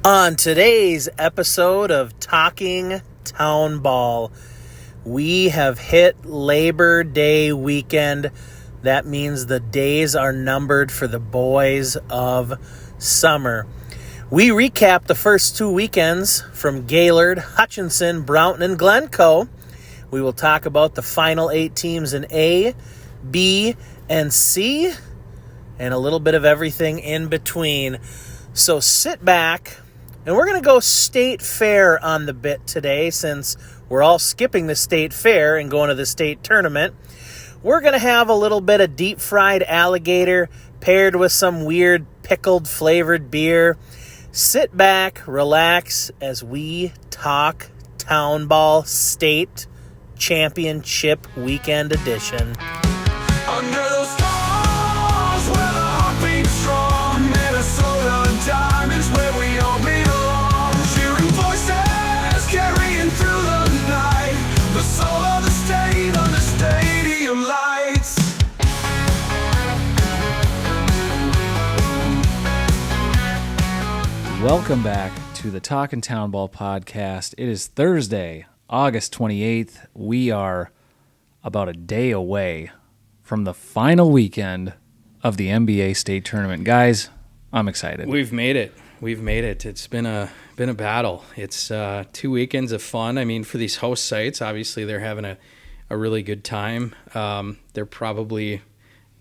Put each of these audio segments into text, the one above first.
On today's episode of Talking Town Ball, we have hit Labor Day weekend. That means the days are numbered for the boys of summer. We recap the first two weekends from Gaylord, Hutchinson, Brownton, and Glencoe. We will talk about the final 8 teams in A, B, and C, and a little bit of everything in between. So sit back. And we're going to go state fair on the bit today since we're all skipping the state fair and going to the state tournament. We're going to have a little bit of deep fried alligator paired with some weird pickled flavored beer. Sit back, relax as we talk Town Ball State Championship Weekend Edition. Under those stars where the heart beats strong, Minnesota Diamonds where we all belong. Cheering voices carrying through the night, the soul of the state under stadium lights. Welcome back to the Talkin' Town Ball podcast. It is Thursday, August 28th. We are about a day away from the final weekend of the NBA State Tournament. Guys, I'm excited. We've made it. It's been a battle. It's 2 weekends of fun. I mean, for these host sites, obviously they're having a really good time. They're probably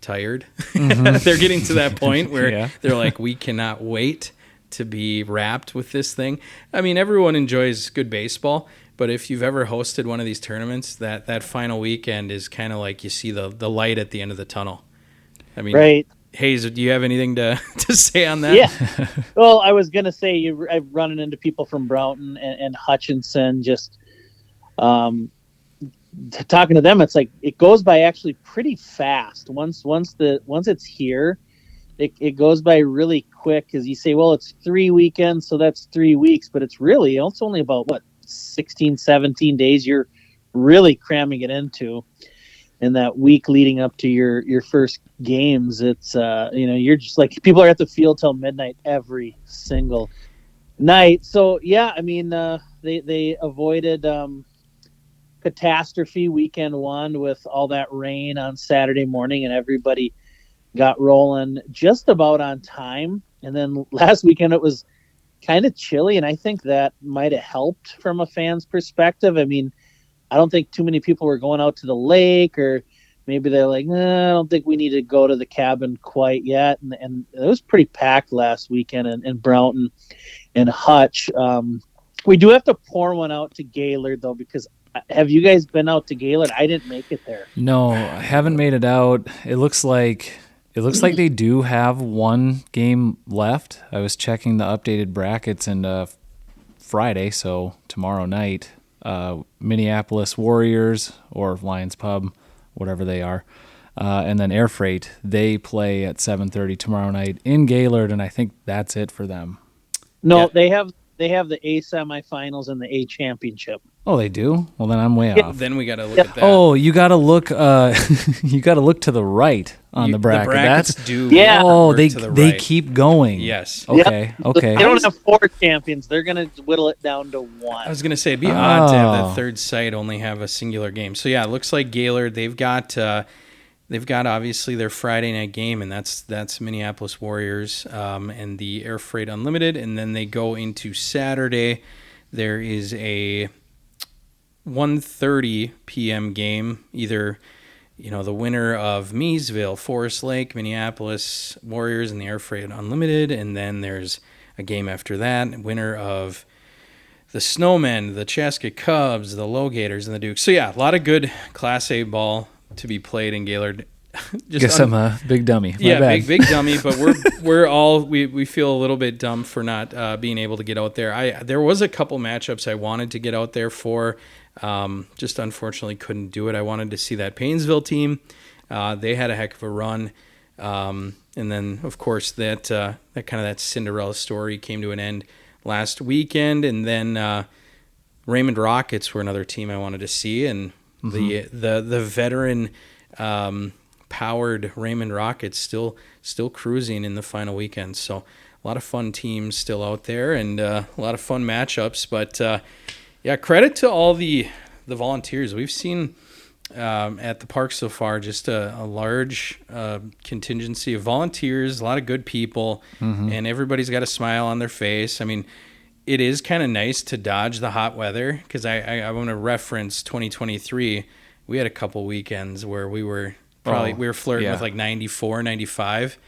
tired. Mm-hmm. They're getting to that point where they're like, we cannot wait to be wrapped with this thing. I mean, everyone enjoys good baseball, but if you've ever hosted one of these tournaments, that final weekend is kind of like you see the light at the end of the tunnel. I mean, right. Hayes, do you have anything to say on that? Yeah. Well, I was going to say I've run into people from Brownton and Hutchinson just talking to them. It's like it goes by actually pretty fast. Once it's here, it goes by really quick because you say, well, it's 3 weekends, so that's 3 weeks, but it's only about 16, 17 days you're really cramming it into. And that week leading up to your first games, it's you're just like people are at the field till midnight every single night. So yeah, I mean they avoided catastrophe weekend one with all that rain on Saturday morning, and everybody got rolling just about on time. And then last weekend it was kind of chilly, and I think that might have helped from a fan's perspective. I mean, I don't think too many people were going out to the lake, or maybe they're like, I don't think we need to go to the cabin quite yet. And it was pretty packed last weekend in Brownton and Hutch. We do have to pour one out to Gaylord, though, because have you guys been out to Gaylord? I didn't make it there. No, I haven't made it out. It looks like they do have one game left. I was checking the updated brackets, and Friday, so tomorrow night, Minneapolis Warriors or Lions Pub, whatever they are, and then Air Freight, they play at 7:30 tomorrow night in Gaylord, and I think that's it for them. No, they have the A semifinals and the A championship. Oh, they do? Well, then I'm way off. Then we got to look at that. Oh, you got to look. You got to look to the right on the bracket. The brackets do. Yeah. Oh, they to the they right. keep going. Yes. Okay. Yep. Okay. They don't have 4 champions. They're going to whittle it down to 1. I was gonna say it'd be odd to have that third site only have a singular game. So yeah, it looks like Gaylord. They've got obviously their Friday night game, and that's Minneapolis Warriors and the Air Freight Unlimited, and then they go into Saturday. There is a 1:30 p.m. game, either the winner of Miesville, Forest Lake, Minneapolis Warriors, and the Air Freight Unlimited, and then there's a game after that, winner of the Snowmen, the Chaska Cubs, the Low Gators, and the Dukes. So yeah, a lot of good Class A ball to be played in Gaylord. Guess I'm a big dummy. My bad. big dummy, but we feel a little bit dumb for not being able to get out there. There was a couple matchups I wanted to get out there for, just unfortunately couldn't do it. I wanted to see that Paynesville team. They had a heck of a run, and then of course that Cinderella story came to an end last weekend, and then Raymond Rockets were another team I wanted to see, and the veteran powered Raymond Rockets still cruising in the final weekend. So lot of fun teams still out there, and a lot of fun matchups. But yeah, credit to all the volunteers we've seen at the park so far. Just a large contingency of volunteers, a lot of good people, and everybody's got a smile on their face. I mean, it is kind of nice to dodge the hot weather, because I want to reference 2023. We had a couple weekends where we were flirting with like 94, 95,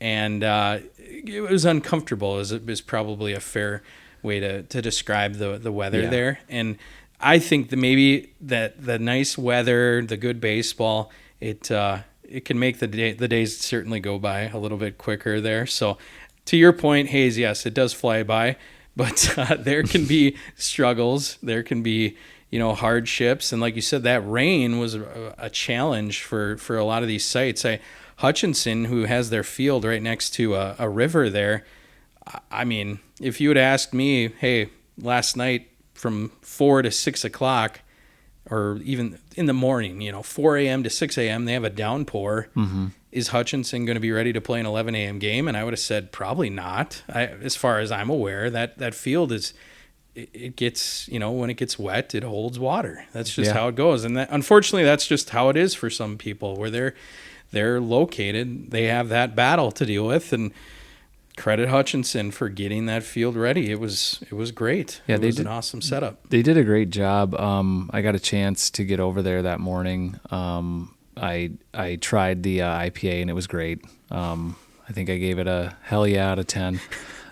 and it was uncomfortable. Is probably a fair way to describe the weather there. And I think that maybe that the nice weather, the good baseball, it can make the days certainly go by a little bit quicker there. So to your point, Hayes, yes, it does fly by, but there can be struggles. There can be, hardships. And like you said, that rain was a challenge for a lot of these sites. Hutchinson, who has their field right next to a river there, I mean, if you had asked me, hey, last night from 4 to 6 o'clock, or even in the morning, 4 a.m. to 6 a.m., they have a downpour. Is Hutchinson going to be ready to play an 11 a.m. game? And I would have said probably not. As far as I'm aware, that field it gets, when it gets wet, it holds water. That's just how it goes. And unfortunately, that's just how it is for some people where they're located. They have that battle to deal with, and credit Hutchinson for getting that field ready. It was great. Yeah, it was an awesome setup. They did a great job. I got a chance to get over there that morning. I tried the IPA, and it was great. I think I gave it a hell yeah out of 10.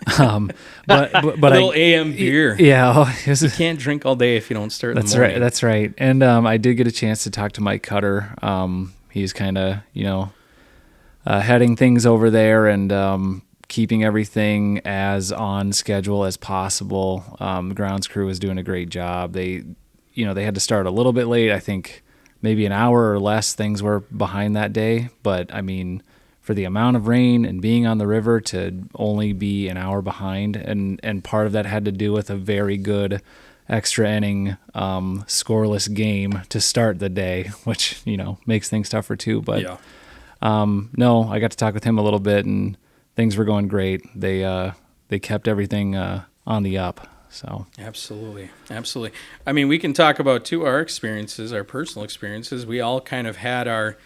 But a little AM beer. Yeah, you can't drink all day if you don't start in the morning. That's right. And I did get a chance to talk to Mike Cutter. He's kind of heading things over there and keeping everything as on schedule as possible. The grounds crew was doing a great job. They had to start a little bit late. I think maybe an hour or less things were behind that day. But I mean, for the amount of rain and being on the river to only be an hour behind, and part of that had to do with a very good extra inning scoreless game to start the day, which makes things tougher too. But no, I got to talk with him a little bit, and things were going great. They kept everything on the up. So absolutely. I mean, we can talk about too our experiences, our personal experiences. We all kind of had our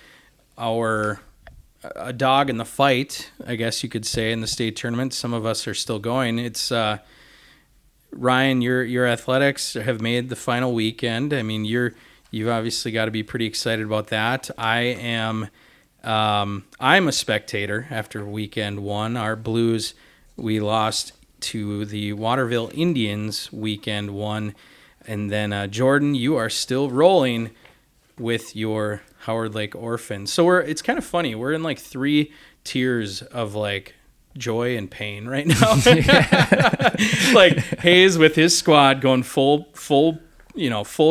a dog in the fight, I guess you could say, in the state tournament. Some of us are still going. It's Ryan, your athletics have made the final weekend. I mean, you've obviously got to be pretty excited about that. I am. I'm a spectator after weekend one. Our Blues, we lost to the Waterville Indians weekend one, and then Jordan, you are still rolling with your Howard Lake Orphans. So it's kind of funny. We're in like 3 tiers of like joy and pain right now. Like Hayes with his squad going full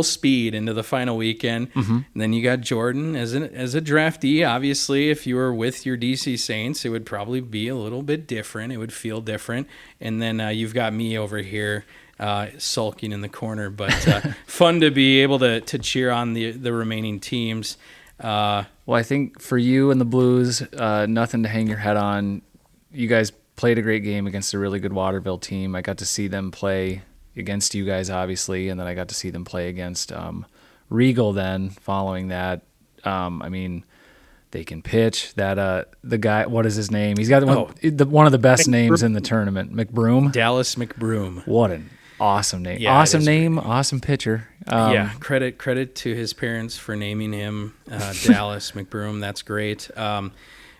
speed into the final weekend. And then you got Jordan as a draftee. Obviously, if you were with your DC Saints, it would probably be a little bit different. It would feel different. And then you've got me over here sulking in the corner, but fun to be able to cheer on the remaining teams. Well, I think for you and the Blues, nothing to hang your head on. You guys played a great game against a really good Waterville team. I got to see them play against you guys, obviously, and then I got to see them play against Regal then following that. I mean, they can pitch. That the guy, what is his name? He's got one of the best names in the tournament, McBroom. Dallas McBroom. What an awesome name. Yeah, awesome name, great. Awesome pitcher. Credit to his parents for naming him Dallas McBroom. That's great.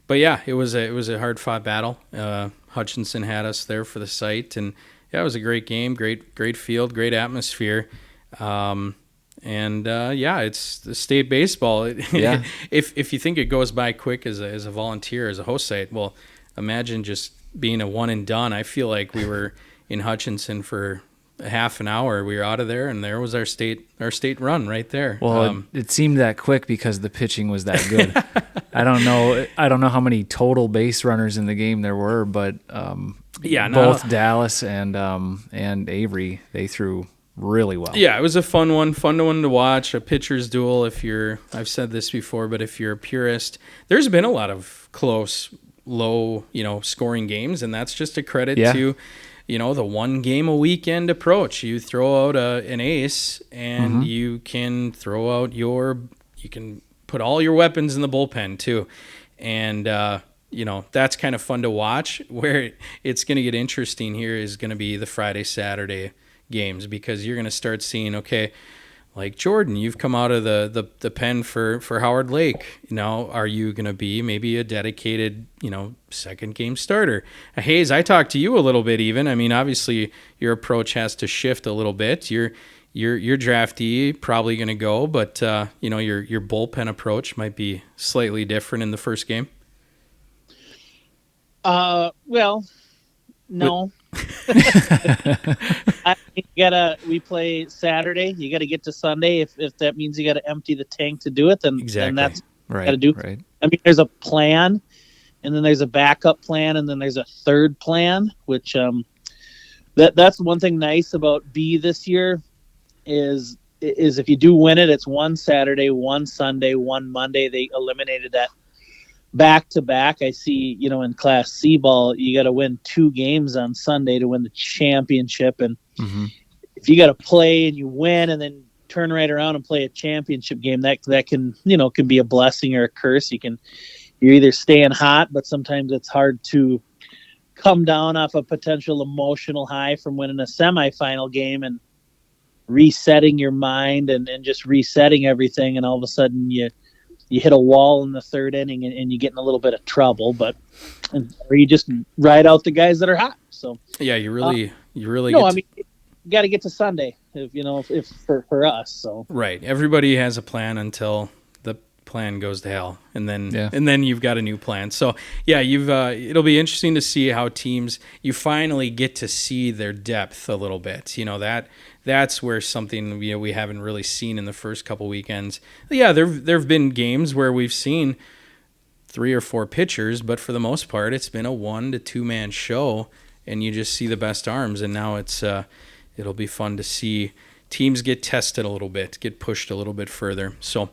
But yeah, it was a hard-fought battle. Hutchinson had us there for the site, and yeah, it was a great game, great field, great atmosphere. It's the state baseball. Yeah. If you think it goes by quick as a volunteer, as a host site, well, imagine just being a one and done. I feel like we were in Hutchinson for a half an hour. We were out of there, and there was our state run right there. Well, it seemed that quick because the pitching was that good. I don't know how many total base runners in the game there were, but both Dallas and Avery, they threw really well. Yeah, it was a fun one to watch, a pitcher's duel. I've said this before, but if you're a purist, there's been a lot of close low, scoring games, and that's just a credit Yeah. to, the one game a weekend approach. You throw out an ace, and you can throw out you can put all your weapons in the bullpen too, and that's kind of fun to watch. Where it's going to get interesting here is going to be the Friday, Saturday games, because you're going to start seeing, okay, like Jordan, you've come out of the pen for Howard Lake. Are you going to be maybe a dedicated, second game starter? Hayes, I talked to you a little bit even. I mean, obviously your approach has to shift a little bit. Your draftee probably going to go, but your bullpen approach might be slightly different in the first game. Well, no. We play Saturday. You gotta get to Sunday. If that means you gotta empty the tank to do it, then that's right. gotta do. Right. I mean, there's a plan, and then there's a backup plan, and then there's a third plan. Which that's one thing nice about B this year is if you do win it, it's one Saturday, one Sunday, one Monday. They eliminated that back to back. I see, in Class C ball, you got to win 2 games on Sunday to win the championship. And if you got to play and you win and then turn right around and play a championship game, that can, can be a blessing or a curse. You're either staying hot, but sometimes it's hard to come down off a potential emotional high from winning a semifinal game and resetting your mind and just resetting everything. And all of a sudden you hit a wall in the third inning and you get in a little bit of trouble, or you just ride out the guys that are hot. So yeah, you really. No, I mean, you got to get to Sunday if for us. So right, everybody has a plan until the plan goes to hell, and then you've got a new plan. So yeah, it'll be interesting to see how teams, you finally get to see their depth a little bit. That's where something we haven't really seen in the first couple weekends. Yeah, there've been games where we've seen 3 or 4 pitchers, but for the most part, it's been a 1 to 2 man show, and you just see the best arms. And now it'll be fun to see teams get tested a little bit, get pushed a little bit further. So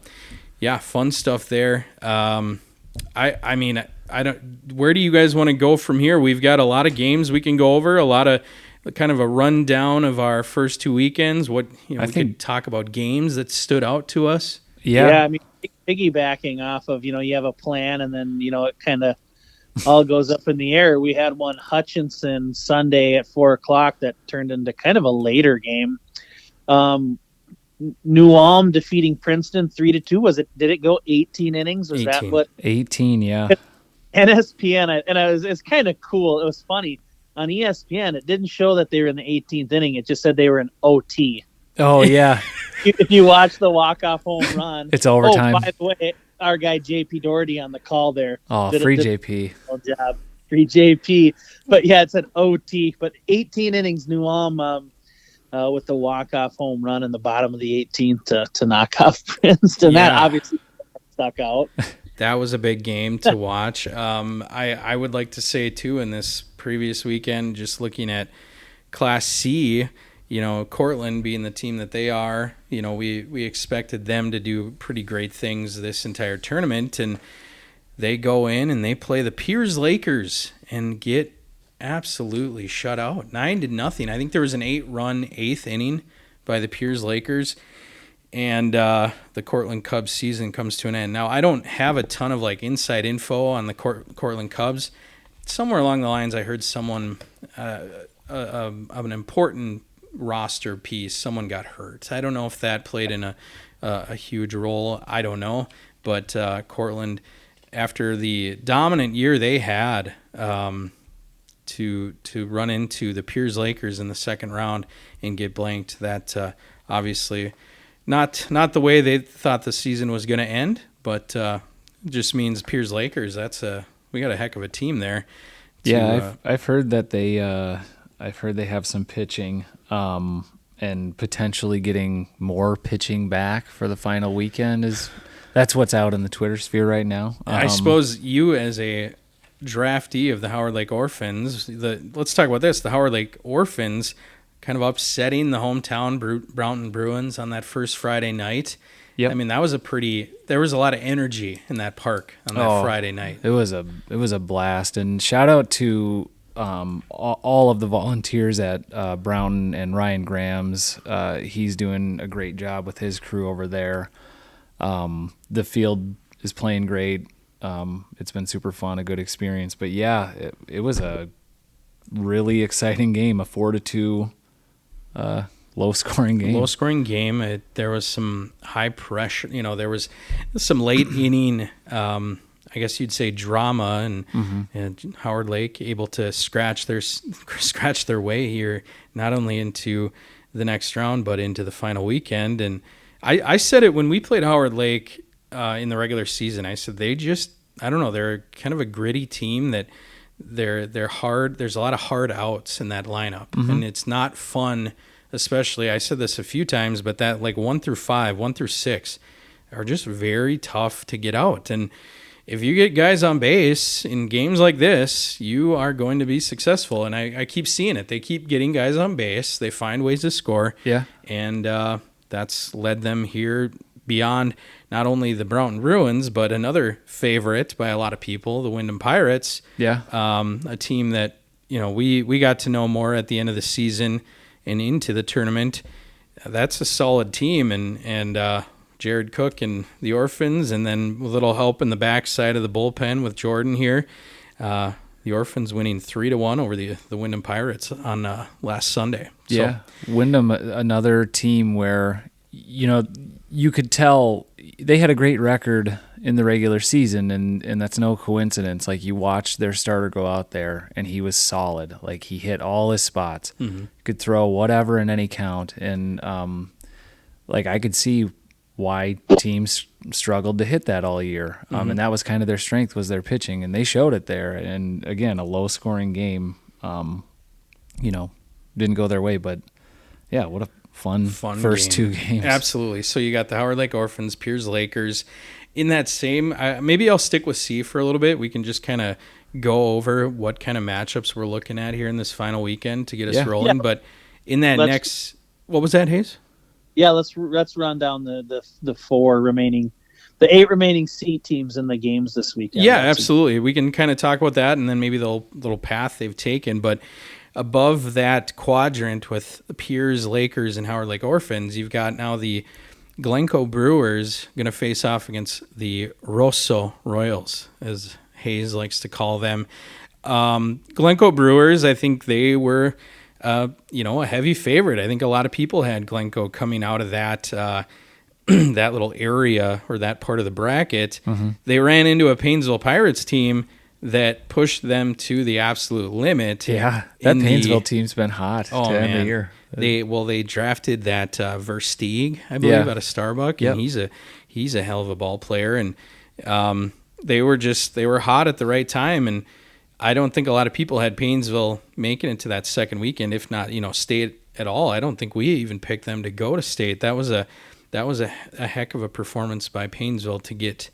yeah, fun stuff there. I mean, I don't. Where do you guys want to go from here? We've got a lot of games we can go over, a lot of kind of a rundown of our first 2 weekends. We could talk about games that stood out to us. Yeah, I mean, piggybacking off of, you have a plan and then, it kind of all goes up in the air. We had one Hutchinson Sunday at 4:00 that turned into kind of a later game. New Ulm defeating Princeton 3-2. Did it go 18 innings? Was 18. that what? 18, yeah. NSPN, it's kind of cool. It was funny. On ESPN, it didn't show that they were in the 18th inning. It just said they were in OT. Oh, yeah. If you watch the walk-off home run. It's overtime. Oh, by the way, our guy JP Doherty on the call there. Oh, free JP. Good job. Free JP. But yeah, it's an OT. But 18 innings, New Ulm with the walk-off home run in the bottom of the 18th to knock off Princeton. Yeah. That obviously stuck out. That was a big game to watch. I would like to say, too, in this previous weekend, just looking at Class C, Cortland being the team that they are, we expected them to do pretty great things this entire tournament, and they go in and they play the Piers Lakers and get absolutely shut out, 9-0. I think there was an 8-run 8th inning by the Piers Lakers, and the Cortland Cubs season comes to an end. Now, I don't have a ton of inside info on the Cortland Cubs. Somewhere along the lines, I heard someone of an important roster piece, someone got hurt. I don't know if that played in a huge role. I don't know. But Cortland, after the dominant year they had, to run into the Piers Lakers in the second round and get blanked, that obviously not the way they thought the season was going to end, but just means Piers Lakers, we got a heck of a team there. I've heard that they have some pitching and potentially getting more pitching back for the final weekend. That's what's out in the Twitter sphere right now. I suppose you, as a draftee of the Howard Lake Orphans, let's talk about this. The Howard Lake Orphans kind of upsetting the hometown Brownton Bruins on that first Friday night. Yep. I mean, there was a lot of energy in that park on that Friday night. It was a blast, and shout out to all of the volunteers at Brownton and Ryan Graham's. He's doing a great job with his crew over there. The field is playing great. It's been super fun, a good experience. But yeah, it was a really exciting game, a 4-2 low-scoring game. Low-scoring game. There was some high pressure. There was some late inning, I guess you'd say, drama, and Howard Lake able to scratch their way here, not only into the next round, but into the final weekend. And I said it when we played Howard Lake in the regular season. I said I don't know, they're kind of a gritty team that they're hard. There's a lot of hard outs in that lineup, and it's not fun. Especially, I said this a few times, but that like 1 through 5, 1 through 6 are just very tough to get out. And if you get guys on base in games like this, you are going to be successful. And I keep seeing it. They keep getting guys on base. They find ways to score. Yeah. And that's led them here beyond not only the Brownton Bruins, but another favorite by a lot of people, the Wyndham Pirates. Yeah. A team that, we got to know more at the end of the season and into the tournament. That's a solid team, and Jared Cook and the Orphans, and then a little help in the backside of the bullpen with Jordan here. The Orphans winning 3-1 over the Wyndham Pirates on last Sunday. So, yeah, Wyndham, another team where you could tell they had a great record in the regular season, and that's no coincidence. Like, you watched their starter go out there, and he was solid. Like, he hit all his spots. Could throw whatever in any count, and I could see why teams struggled to hit that all year. And that was kind of their strength, was their pitching, and they showed it there. And again, a low-scoring game, didn't go their way, but yeah, what a fun first game. 2 games. Absolutely. So you got the Howard Lake Orphans, Piers Lakers. In that same, maybe I'll stick with C for a little bit. We can just kind of go over what kind of matchups we're looking at here in this final weekend to get us rolling. Yeah. But in that what was that, Hayes? Yeah, let's run down the 8 remaining C teams in the games this weekend. Yeah, absolutely. We can kind of talk about that, and then maybe the little path they've taken. But above that quadrant with Piers Lakers and Howard Lake Orphans, you've got now the Glencoe Brewers going to face off against the Rosso Royals, as Hayes likes to call them. Glencoe Brewers, I think they were, a heavy favorite. I think a lot of people had Glencoe coming out of that that little area or that part of the bracket. They ran into a Painesville Pirates team that pushed them to the absolute limit. Yeah, that Painesville team's been hot to end the year. They drafted that Versteeg, I believe, out of Starbuck, and he's a hell of a ball player, and they were hot at the right time, and I don't think a lot of people had Painesville making it to that second weekend, if not state at all. I don't think we even picked them to go to state. That was a heck of a performance by Painesville to get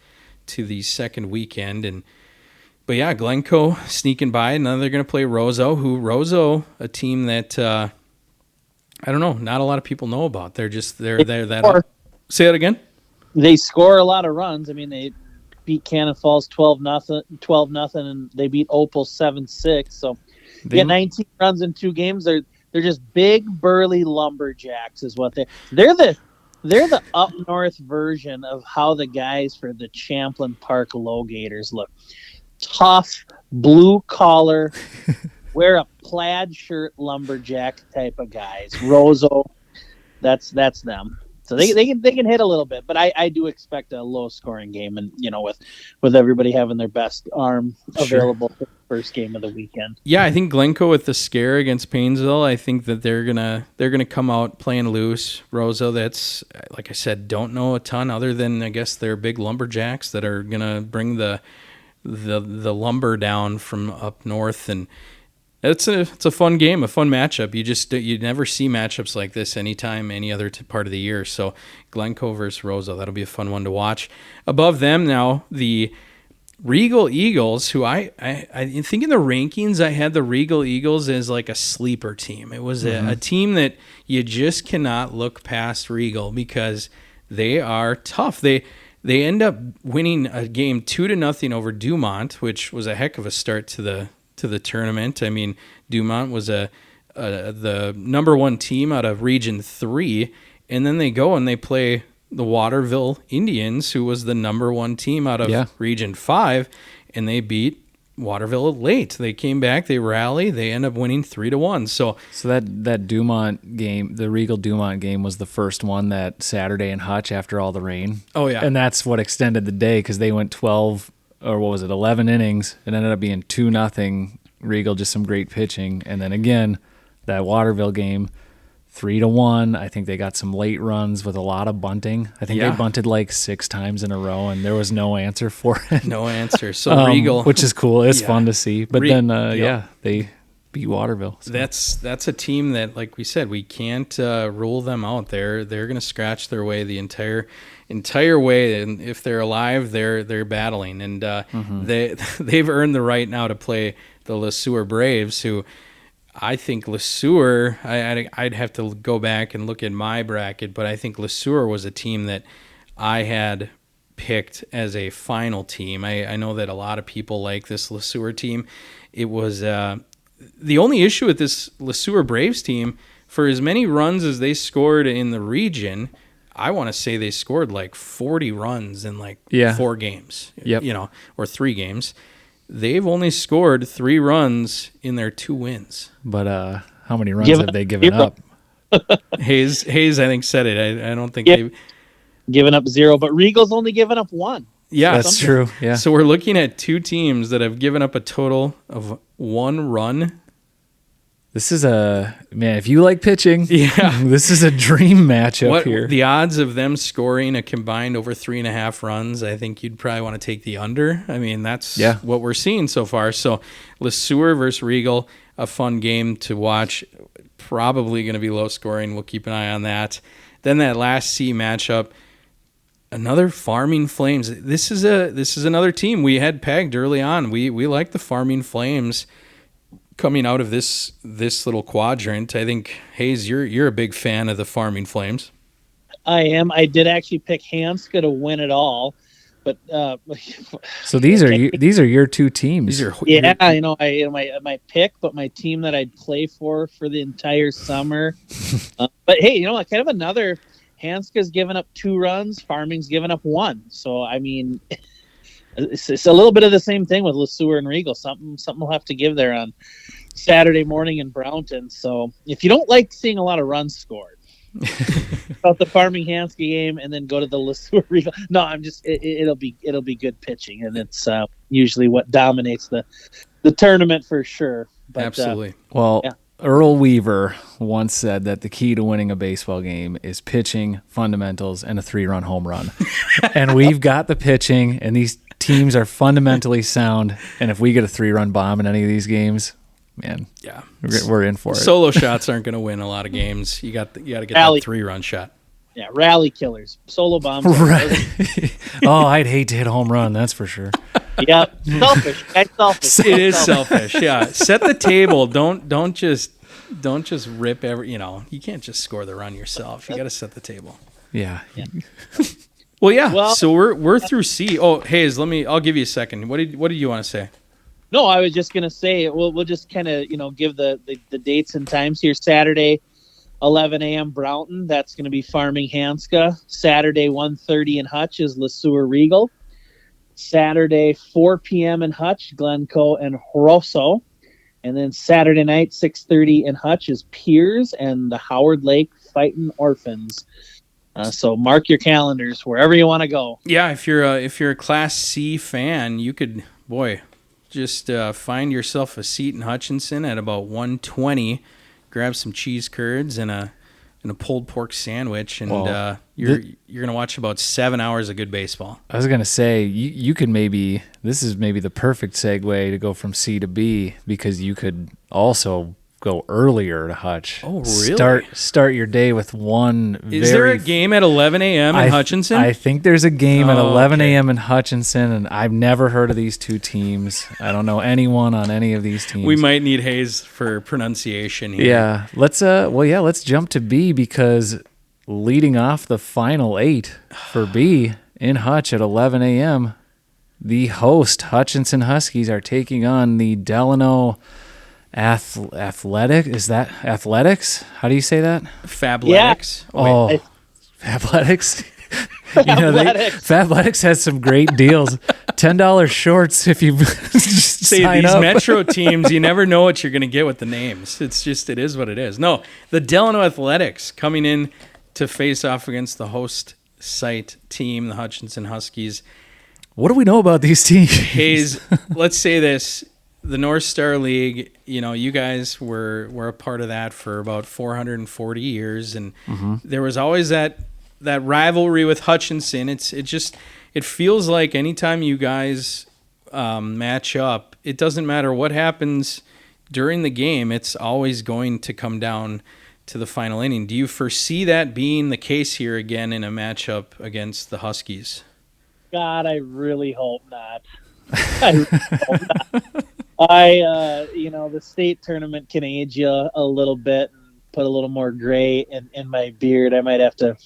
to the second weekend, but yeah, Glencoe sneaking by. Now they're going to play Rosso, a team that I don't know, not a lot of people know about. They're that. Say that again. They score a lot of runs. I mean, they beat Cannon Falls 12-0, and they beat Opal 7-6. So they get 19 runs in 2 games. They're just big, burly lumberjacks, is what they're the up north version of how the guys for the Champlain Park Low Gators look. Tough, blue collar, wear a plaid shirt, lumberjack type of guys. Rosso, that's them. So they can hit a little bit, but I do expect a low scoring game, and with everybody having their best arm available for the first game of the weekend. Yeah, I think Glencoe with the scare against Painesville, I think that they're gonna come out playing loose. Rosso, that's, like I said, don't know a ton other than I guess they're big lumberjacks that are gonna bring the lumber down from up north, and it's a fun game, a fun matchup. You never see matchups like this anytime, any other part of the year. So Glencoe versus Rosso, that'll be a fun one to watch. Above them now, the Regal Eagles, who I think in the rankings, I had the Regal Eagles as like a sleeper team. It was a team that you just cannot look past Regal because they are tough. They end up winning a game 2-0 over Dumont, which was a heck of a start to the tournament. I mean, Dumont was the number 1 team out of Region 3, and then they go and they play the Waterville Indians, who was the number 1 team out of Region 5, and they beat Waterville late. They came back, they rally, they end up winning 3-1. So that Dumont game, the Regal Dumont game, was the first one that Saturday in Hutch after all the rain. Oh yeah, and that's what extended the day because they went 12 or what was it, 11 innings, and ended up being 2-0 Regal, just some great pitching, and then again that Waterville game. 3-1. I think they got some late runs with a lot of bunting. I think they bunted like 6 times in a row, and there was no answer for it. No answer. So Regal, which is cool. It's fun to see. But then, they beat Waterville. So. That's a team that, like we said, we can't rule them out. They're going to scratch their way the entire way, and if they're alive, they're battling, and they've earned the right now to play the Le Sueur Braves, who. I think Le Sueur, I'd have to go back and look at my bracket, but I think Le Sueur was a team that I had picked as a final team. I know that a lot of people like this Le Sueur team. It was the only issue with this Le Sueur Braves team, for as many runs as they scored in the region, I want to say they scored like 40 runs in 4 games, or 3 games. They've only scored 3 runs in their 2 wins. But how many runs have they given up? Hayes, I think, said it. I don't think they've given up 0, but Regal's only given up 1. Yeah, that's true. Yeah. So we're looking at 2 teams that have given up a total of 1 run. This is if you like pitching, this is a dream matchup here. The odds of them scoring a combined over 3.5 runs, I think you'd probably want to take the under. I mean, that's what we're seeing so far. So Le Sueur versus Regal, a fun game to watch. Probably going to be low scoring. We'll keep an eye on that. Then that last C matchup, another Farming Flames. This is another team we had pegged early on. We like the Farming Flames coming out of this little quadrant. I think, Hayes, you're a big fan of the Farming Flames. I am. I did actually pick Hanska to win it all, but so these are your 2 teams. my pick, but my team that I'd play for the entire summer. But hey, kind of another. Hanska's given up 2 runs. Farming's given up 1. So I mean. It's a little bit of the same thing with Le Sueur and Regal. Something will have to give there on Saturday morning in Brownton. So if you don't like seeing a lot of runs scored, about the Farming Hanska game and then go to the Le Sueur Regal. No, I'm just it'll be good pitching, and it's usually what dominates the tournament for sure. But, absolutely. Earl Weaver once said that the key to winning a baseball game is pitching, fundamentals, and a 3-run home run. And we've got the pitching, and these teams are fundamentally sound. And if we get a 3-run bomb in any of these games, man, we're in for it. Solo shots aren't going to win a lot of games. You got to get that 3-run shot. Yeah, rally killers, solo bombs. Right. Oh, I'd hate to hit a home run. That's for sure. Yeah, selfish. Selfish. It is selfish. Yeah, set the table. Don't just rip every. You can't just score the run yourself. You got to set the table. Yeah. Well, so we're through C. Oh, Hayes, I'll give you a second. What did you want to say? No, I was just gonna say we'll just kind of give the dates and times here. Saturday, 11 a.m. Brownton. That's going to be Farming Hanska. Saturday, 1:30 in Hutch is Le Sueur Regal. Saturday, 4 p.m. in Hutch, Glencoe and Rosso. And then Saturday night, 6:30 in Hutch is Piers and the Howard Lake Fighting Orphans. So mark your calendars wherever you want to go. Yeah, if you're a Class C fan, you could just find yourself a seat in Hutchinson at about 1:20. Grab some cheese curds and a pulled pork sandwich, and you're gonna watch about 7 hours of good baseball. I was gonna say you could this is maybe the perfect segue to go from C to B, because you could also go earlier to Hutch. Oh, really? Start your day with one. Is there a game at 11 a.m. in Hutchinson? I think there's a game at 11 okay. a.m. in Hutchinson, and I've never heard of these two teams. I don't know anyone on any of these teams. We might need Hayes for pronunciation here. Yeah, let's jump to B, because leading off the final 8 for B in Hutch at 11 a.m., the host Hutchinson Huskies are taking on the Delano Athletic. Is that Athletics? How do you say that? Fabletics. Oh, Fabletics. Fabletics has some great deals. $10 shorts if you Say sign these up. Metro teams, you never know what you're going to get with the names. It is what it is. No, the Delano Athletics coming in to face off against the host site team, the Hutchinson Huskies. What do we know about these teams? Hayes, let's say this. The North Star League, you guys were a part of that for about 440 years, and there was always that rivalry with Hutchinson. It feels like anytime you guys match up, it doesn't matter what happens during the game, it's always going to come down to the final inning. Do you foresee that being the case here again in a matchup against the Huskies? God, I really hope not. I really hope not. The state tournament can age you a little bit and put a little more gray in my beard. I might have to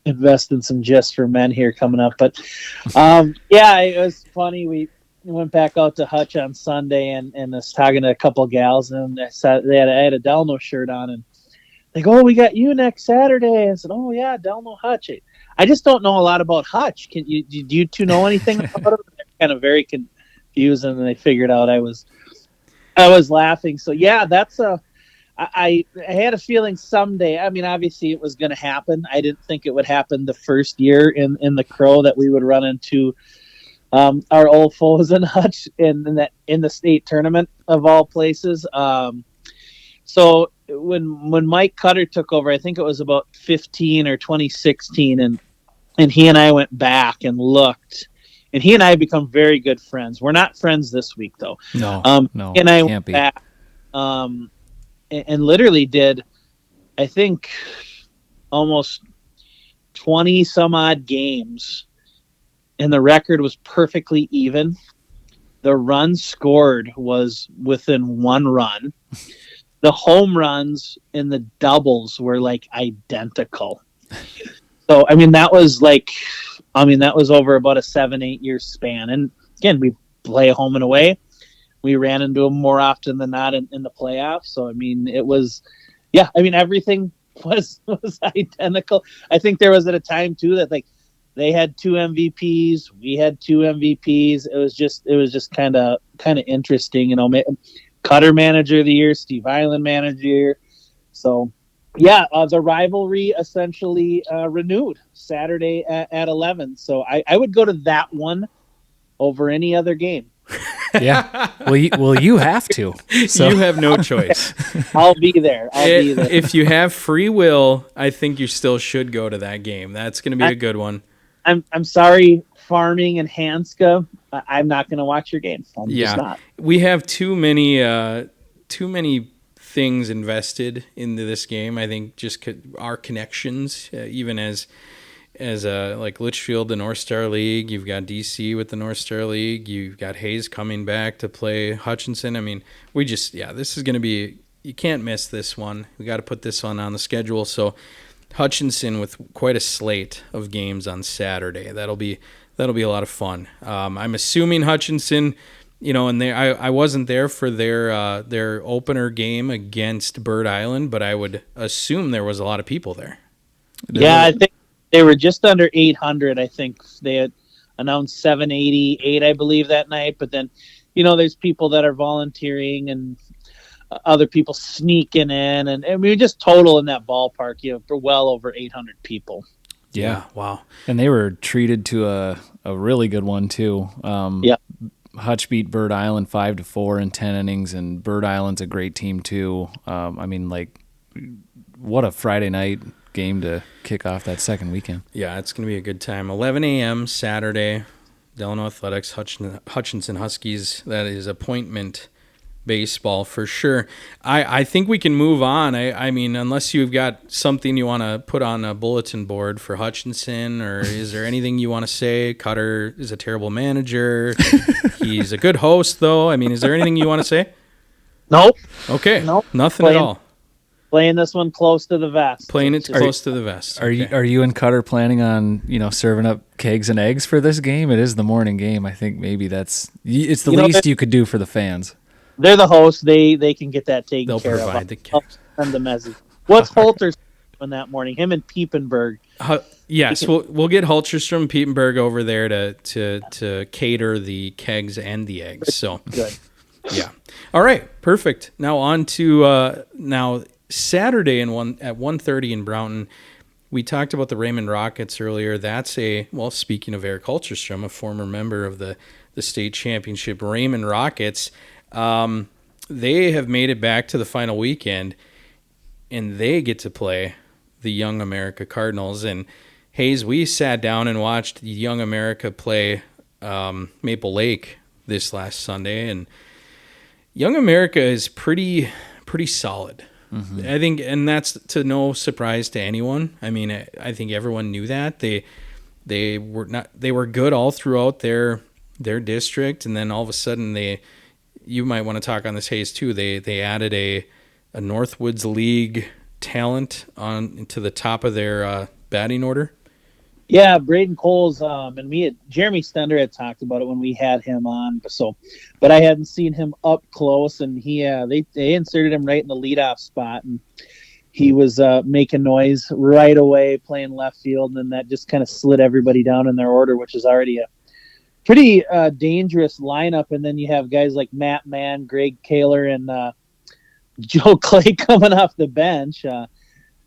invest in some Just for Men here coming up. But, it was funny. We went back out to Hutch on Sunday and was talking to a couple gals, and I had a Delano shirt on, and they go, "Oh, we got you next Saturday." I said, "Oh, yeah, Delano Hutch." I just don't know a lot about Hutch. Do you two know anything about him? They're kind of very confused, and they figured out I was laughing. So yeah, I had a feeling someday. I mean, obviously it was going to happen. I didn't think it would happen the first year in the Crow that we would run into our old foes in Hutch in the state tournament of all places. So when Mike Cutter took over, I think it was about 15 or 2016, and he and I went back and looked, and he and I have become very good friends. We're not friends this week though. No, he and I can't went be. back, and literally did, I think, almost 20 some odd games, and the record was perfectly even. The run scored was within 1 run. The home runs and the doubles were like identical. So, that was over about a 7-8 year span. And again, we play home and away. We ran into them more often than not in the playoffs. So, it was, everything was identical. I think there was at a time too that they had 2 MVPs, we had 2 MVPs. It was just kind of interesting, Cutter manager of the year, Steve Island manager of the year. So, the rivalry essentially renewed Saturday at 11. So I would go to that one over any other game. Yeah. Well, you have to. So. You have no choice. I'll be there. If you have free will, I think you still should go to that game. That's going to be a good one. I'm sorry, Farming and Hanska. I'm not going to watch your game. I'm just not. We have too many things invested into this game. I think just our connections, even as like Litchfield, the North Star League. You've got DC with the North Star League. You've got Hayes coming back to play Hutchinson. This is going to be. You can't miss this one. We got to put this one on the schedule. So Hutchinson with quite a slate of games on Saturday. That'll be a lot of fun. I'm assuming Hutchinson, and I wasn't there for their opener game against Bird Island, but I would assume there was a lot of people there. Yeah, I think they were just under 800. I think they had announced 788, I believe, that night. But then, there's people that are volunteering and other people sneaking in, and we just total in that ballpark, for well over 800 people. Yeah, wow. And they were treated to a really good one too. Hutch beat Bird Island 5-4 in 10 innings, and Bird Island's a great team too. What a Friday night game to kick off that second weekend. Yeah, it's going to be a good time. 11 a.m. Saturday, Delano Athletics, Hutchinson Huskies. That is appointment baseball for sure. I think we can move on. I mean, unless you've got something you want to put on a bulletin board for Hutchinson, or is there anything you want to say? Cutter is a terrible manager. He's a good host, though. I mean, is there anything you want to say? Nope. Okay. Nope. Nothing at all. Playing this one close to the vest. Playing it close to the vest. Are you and Cutter planning on serving up kegs and eggs for this game? It is the morning game. I think maybe it's the least you could do for the fans. They're the hosts. They can get that taken care of. They'll provide the kegs. Send the message. What's Holter doing that morning? Him and Piepenberg. Yes, we'll get Holterstrom Piepenberg over there to cater the kegs and the eggs. So Good. Yeah. All right. Perfect. Now on to Saturday at 1:30 in Brownton. We talked about the Raymond Rockets earlier. That's speaking of Eric Holterstrom, a former member of the state championship Raymond Rockets, they have made it back to the final weekend, and they get to play the Young America Cardinals. And Hayes, we sat down and watched Young America play Maple Lake this last Sunday, and Young America is pretty solid. Mm-hmm. I think, and that's to no surprise to anyone. I mean, I think everyone knew that they were good all throughout their district, and then all of a sudden you might want to talk on this, Hayes, too. They added a Northwoods League talent on to the top of their batting order. Yeah, Braden Coles and Jeremy Stender had talked about it when we had him on. But I hadn't seen him up close, and they inserted him right in the leadoff spot, and he was making noise right away, playing left field, and then that just kind of slid everybody down in their order, which is already a pretty dangerous lineup. And then you have guys like Matt Mann, Greg Kaler, and Joe Clay coming off the bench.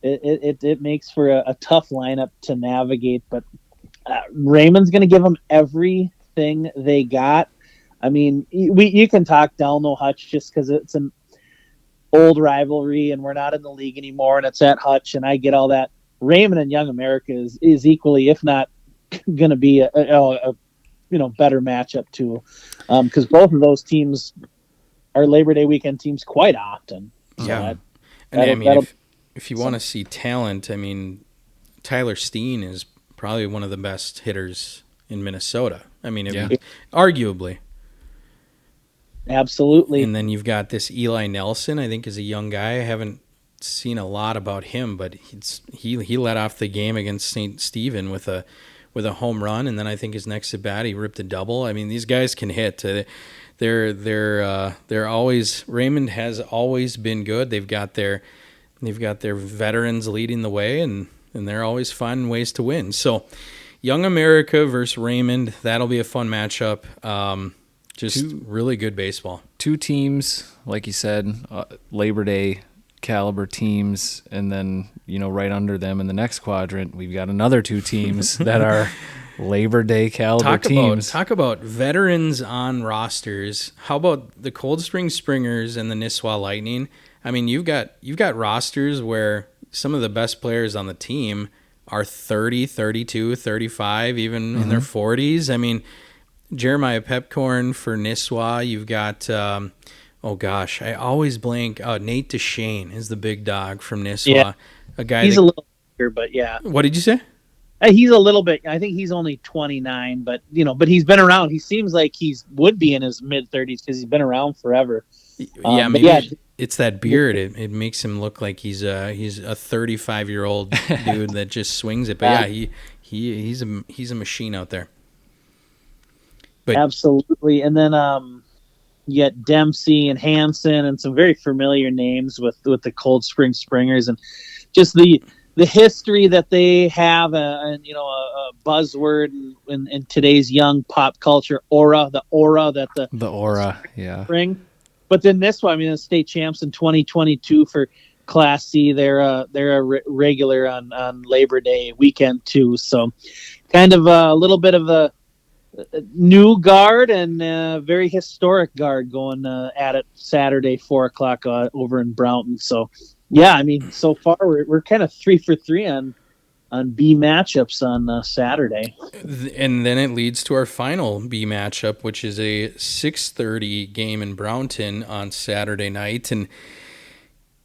It makes for a tough lineup to navigate, but Raymond's going to give them everything they got. I mean, you can talk Delno Hutch just because it's an old rivalry and we're not in the league anymore, and it's at Hutch, and I get all that. Raymond and Young America is equally, if not going to be a better matchup too, because both of those teams are Labor Day weekend teams quite often. Yeah, if you want to see talent, I mean, Tyler Steen is probably one of the best hitters in Minnesota. I mean, arguably. Absolutely. And then you've got this Eli Nelson, I think is a young guy. I haven't seen a lot about him, but he led off the game against St. Stephen with a home run, and then I think his next at bat he ripped a double. I mean, these guys can hit. They're always, Raymond has always been good. They've got their veterans leading the way, and they're always finding ways to win. So Young America versus Raymond, that'll be a fun matchup. Really good baseball. Two teams, like you said, Labor Day caliber teams, and then right under them in the next quadrant, we've got another two teams that are Labor Day caliber teams. Talk about veterans on rosters. How about the Cold Spring Springers and the Nisswa Lightning? I mean, you've got rosters where some of the best players on the team are 30, 32, 35, even in their 40s. I mean, Jeremiah Pepcorn for Nisswa. You've got, I always blank. Nate DeShane is the big dog from Nisswa. Yeah. A guy. He's a little bigger, but yeah. What did you say? He's a little bit. I think he's only 29, but he's been around. He seems like would be in his mid 30s because he's been around forever. It's that beard. It makes him look like he's a 35-year-old dude that just swings it. But he's a machine out there. But absolutely. And then you got Dempsey and Hansen and some very familiar names with the Cold Spring Springers, and just the history that they have, a buzzword in today's young pop culture, the aura that the aura, yeah. Spring. But then this one, I mean, the state champs in 2022 for Class C. They're a regular on Labor Day weekend too. So, kind of a little bit of a new guard and a very historic guard going at it Saturday 4:00 over in Brownton. So, yeah, I mean, so far we're kind of 3 for 3 on B matchups on Saturday. And then it leads to our final B matchup, which is a 6:30 game in Brownton on Saturday night. And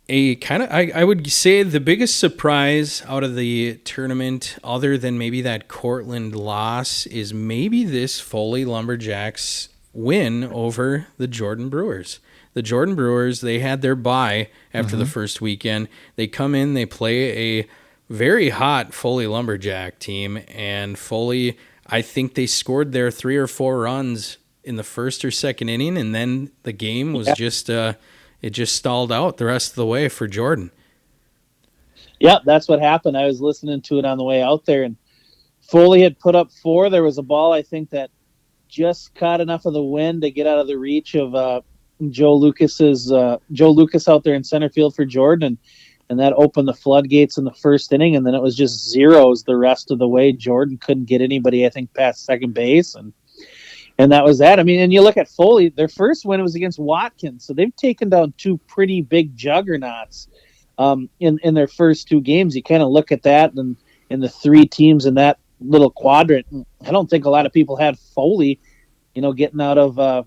a kind of, I would say the biggest surprise out of the tournament, other than maybe that Cortland loss, is maybe this Foley Lumberjacks win over the Jordan Brewers. The Jordan Brewers, they had their bye after the first weekend. They come in, they play a very hot Foley Lumberjack team, and Foley, I think they scored their 3 or 4 runs in the first or second inning, and then the game was just it just stalled out the rest of the way for Jordan. Yeah, that's what happened. I was listening to it on the way out there, and Foley had put up 4. There was a ball, I think, that just caught enough of the wind to get out of the reach of Joe Lucas out there in center field for Jordan, and that opened the floodgates in the first inning, and then it was just zeros the rest of the way. Jordan couldn't get anybody, I think, past second base, and that was that. I mean, and you look at Foley, their first win was against Watkins, so they've taken down 2 pretty big juggernauts in their first 2 games. You kind of look at that, and in the 3 teams in that little quadrant, I don't think a lot of people had Foley, getting out of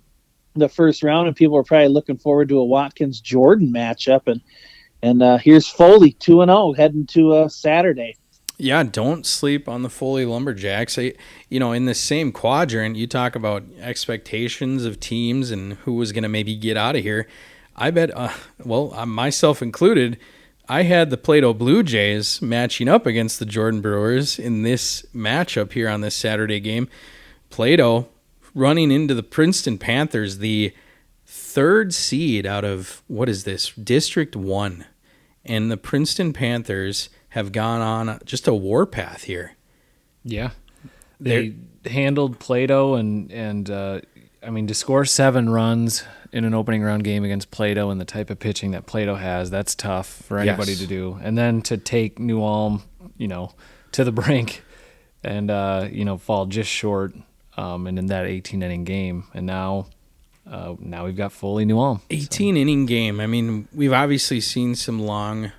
the first round, and people were probably looking forward to a Watkins-Jordan matchup, and here's Foley 2-0 heading to Saturday. Yeah, don't sleep on the Foley Lumberjacks. In the same quadrant, you talk about expectations of teams and who was going to maybe get out of here. I bet, myself included, I had the Plato Blue Jays matching up against the Jordan Brewers in this matchup here on this Saturday game. Plato running into the Princeton Panthers, the 3rd seed out of, what is this, District 1. And the Princeton Panthers have gone on just a warpath here. Yeah. They handled Plato and to score 7 runs in an opening round game against Plato and the type of pitching that Plato has, that's tough for anybody to do. And then to take New Ulm, to the brink and, fall just short and in that 18-inning game. And now we've got Foley New Ulm. 18-inning game. I mean, we've obviously seen some long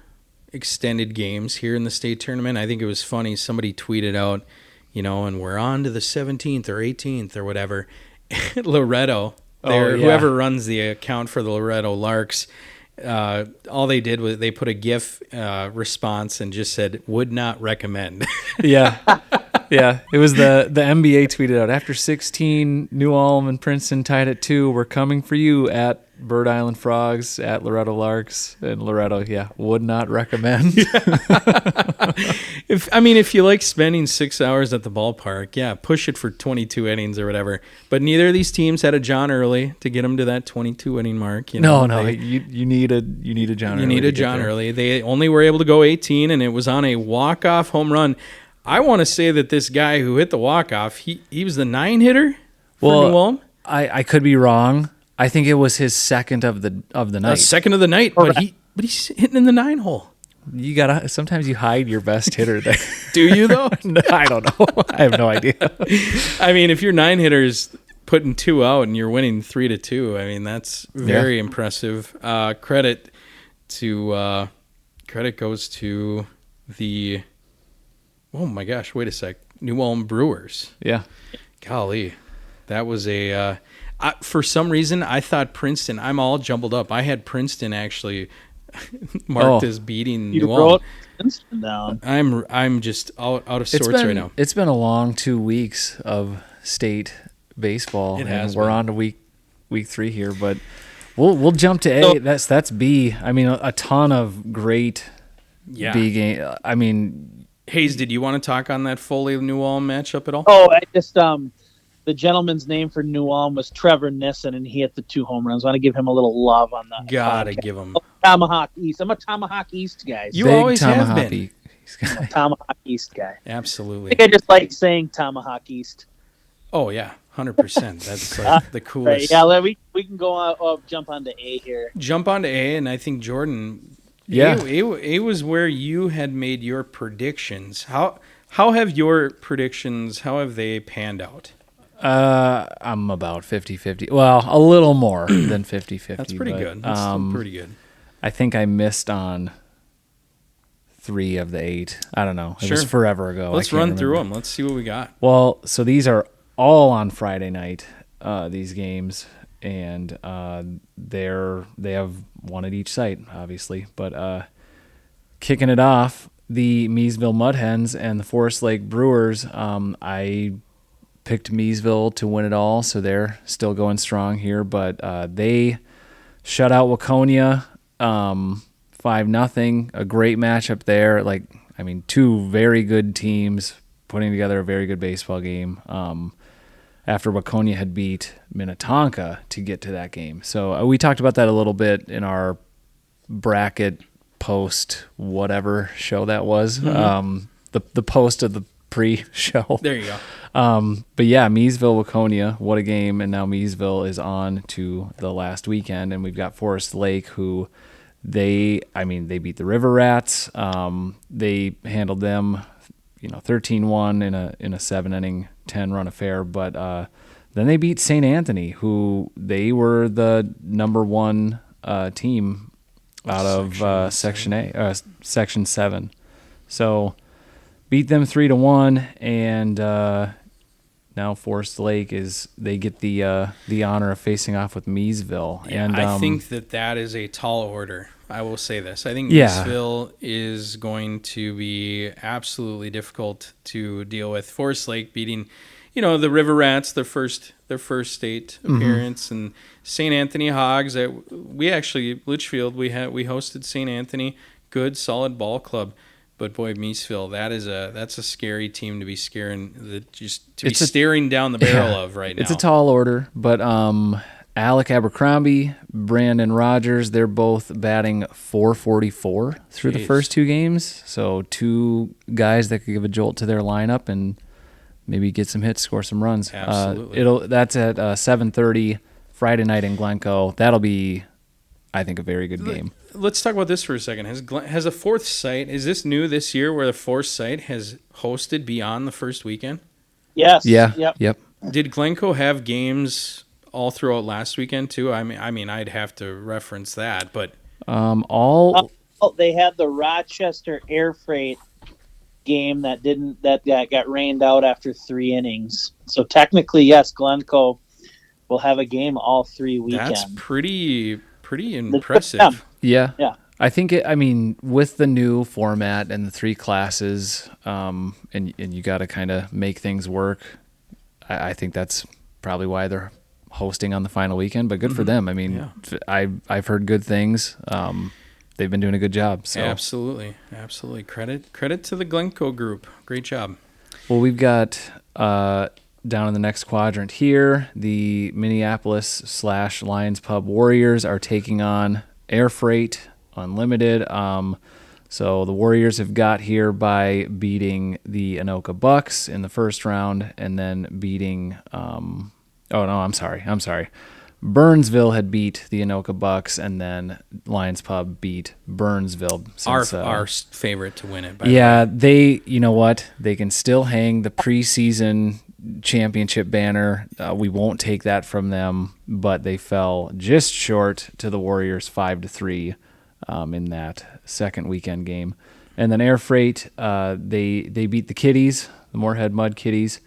extended games here in the state tournament. I think it was funny. Somebody tweeted out, and we're on to the 17th or 18th or whatever. Loretto, whoever runs the account for the Loretto Larks, all they did was they put a GIF response and just said, "would not recommend." Yeah. Yeah, it was the NBA tweeted out, after 16, New Ulm and Princeton tied at 2. We're coming for you at Bird Island Frogs, at Loretto Larks. And Loretto, would not recommend. If you like spending 6 hours at the ballpark, push it for 22 innings or whatever. But neither of these teams had a John Early to get them to that 22 inning mark. You need a John Early. You need a John Early. They only were able to go 18, and it was on a walk-off home run. I want to say that this guy who hit the walk-off, he was the 9 hitter for New Ulm. I could be wrong. I think it was his second of the night. Second of the night, but he's hitting in the 9 hole. You gotta sometimes you hide your best hitter there. Do you though? No, I don't know. I have no idea. If your 9 hitters putting 2 out and you're winning 3-2, that's very impressive. Credit goes to the. Oh my gosh, wait a sec. New Ulm Brewers. Yeah. Golly. That was for some reason, I thought Princeton, I'm all jumbled up. I had Princeton actually marked as beating New Ulm. Princeton down. I'm just out of sorts right now. It's been a long 2 weeks of state baseball. It has we're on to week 3 here, but we'll jump to A. That's B. A ton of great B game. Hayes, did you want to talk on that Foley New Ulm matchup at all? Oh, I just the gentleman's name for New Ulm was Trevor Nissen, and he hit the 2 home runs. I want to give him a little love on that. Gotta give him Tomahawk East. I'm a Tomahawk East guy. You always have been. I'm a Tomahawk East guy. Absolutely. I think I just like saying Tomahawk East. Oh yeah, 100%. That's like the coolest. Right, yeah, we can go jump onto A here. Jump onto A, and I think Jordan. Yeah, A was where you had made your predictions. How have your predictions? How have they panned out? I'm about 50-50. Well, a little more than 50-50. That's pretty good. That's still pretty good. I think I missed on 3 of the 8. I don't know. It Sure. was forever ago. Let's I can't run through remember. them. Let's see what we got. Well, so these are all on Friday night, these games, and they have one at each site, obviously. But kicking it off, the Miesville Mudhens and the Forest Lake Brewers. I picked Miesville to win it all, so they're still going strong here. But they shut out Waconia 5-0. A great matchup there. Two very good teams putting together a very good baseball game. After Waconia had beat Minnetonka to get to that game. So we talked about that a little bit in our bracket post whatever show that was. The post of the pre-show. There you go. But yeah, Miesville, Waconia, what a game. And now Miesville is on to the last weekend, and we've got Forest Lake, who they beat the River Rats. They handled them 13-1 in a 7-inning 10-run affair, but then they beat St. Anthony, who they were the number 1 team out of Section 7. So beat them 3-1, and now Forest Lake they get the honor of facing off with Miesville. Yeah, And I think that is a tall order. I will say this. I think Yeah. Miesville is going to be absolutely difficult to deal with. Forest Lake beating, the River Rats, their first state appearance, and St. Anthony Hogs. We actually, Litchfield, we hosted St. Anthony, good solid ball club. But boy, Miesville, that's a scary team to be staring down the barrel of right now. It's a tall order, but Alec Abercrombie, Brandon Rogers, they're both batting .444 through the first 2 games. So 2 guys that could give a jolt to their lineup and maybe get some hits, score some runs. Absolutely. That's at 7:30 Friday night in Glencoe. That'll be, I think, a very good game. Let's talk about this for a second. Has a fourth site, is this new this year where the fourth site has hosted beyond the first weekend? Yes. Yeah. Yep. Did Glencoe have games all throughout last weekend too? I mean, I'd have to reference that, but They had the Rochester Air Freight game that got rained out after 3 innings. So technically, yes, Glencoe will have a game all 3 weekends. that's pretty impressive. Yeah. Yeah. I think with the new format and the 3 classes, and you got to kind of make things work. I think that's probably why they're hosting on the final weekend, but good for them. I mean, Yeah. I've heard good things. They've been doing a good job. So Absolutely. Credit to the Glencoe group. Great job. well, we've got down in the next quadrant here, the Minneapolis/Lions Pub Warriors are taking on Air Freight Unlimited. So the Warriors have got here by beating the Anoka Bucks in the first round, and then beating. I'm sorry. Burnsville had beat the Anoka Bucks, and then Lions Pub beat Burnsville. Our favorite to win it. By the way. Yeah, you know what? They can still hang the preseason championship banner. We won't take that from them, but they fell just short to the Warriors 5-3 in that second weekend game. And then Air Freight, they beat the Kitties, the Moorhead Mud Kitties,